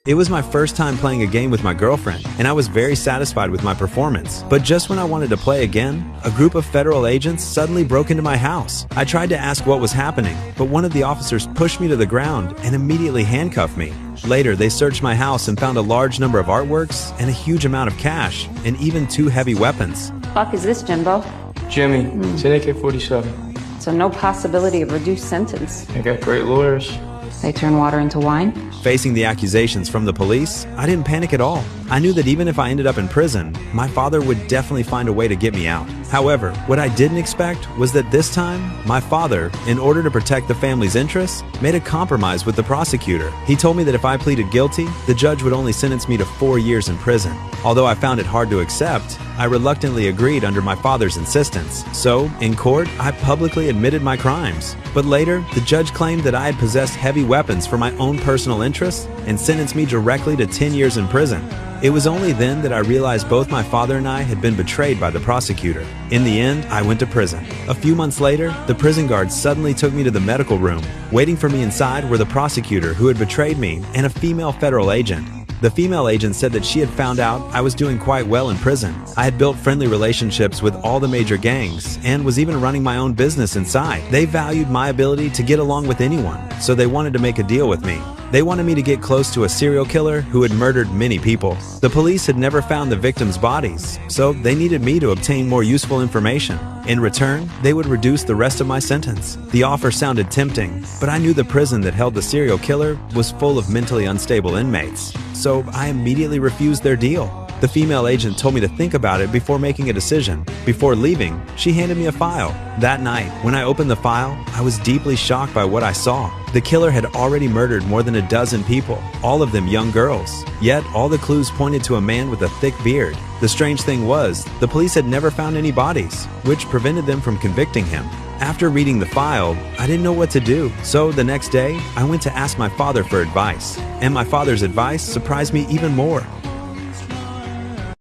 It was my first time playing a game with my girlfriend, and I was very satisfied with my performance. But just when I wanted to play again, a group of federal agents suddenly broke into my house. I tried to ask what was happening, but one of the officers pushed me to the ground and immediately handcuffed me. Later, they searched my house and found a large number of artworks and a huge amount of cash, and even 2 heavy weapons. Fuck is this, Jimbo? Jimmy, it's an AK-47. So no possibility of reduced sentence. I got great lawyers. They turn water into wine? Facing the accusations from the police, I didn't panic at all. I knew that even if I ended up in prison, my father would definitely find a way to get me out. However, what I didn't expect was that this time, my father, in order to protect the family's interests, made a compromise with the prosecutor. He told me that if I pleaded guilty, the judge would only sentence me to 4 years in prison. Although I found it hard to accept, I reluctantly agreed under my father's insistence. So, in court, I publicly admitted my crimes. But later, the judge claimed that I had possessed heavy weapons for my own personal interests and sentenced me directly to 10 years in prison. It was only then that I realized both my father and I had been betrayed by the prosecutor. In the end, I went to prison. A few months later, the prison guards suddenly took me to the medical room. Waiting for me inside were the prosecutor who had betrayed me and a female federal agent. The female agent said that she had found out I was doing quite well in prison. I had built friendly relationships with all the major gangs and was even running my own business inside. They valued my ability to get along with anyone, so they wanted to make a deal with me. They wanted me to get close to a serial killer who had murdered many people. The police had never found the victims' bodies, so they needed me to obtain more useful information. In return, they would reduce the rest of my sentence. The offer sounded tempting, but I knew the prison that held the serial killer was full of mentally unstable inmates, so I immediately refused their deal. The female agent told me to think about it before making a decision. Before leaving, she handed me a file. That night, when I opened the file, I was deeply shocked by what I saw. The killer had already murdered more than a dozen people, all of them young girls. Yet, all the clues pointed to a man with a thick beard. The strange thing was, the police had never found any bodies, which prevented them from convicting him. After reading the file, I didn't know what to do, so the next day, I went to ask my father for advice. And my father's advice surprised me even more.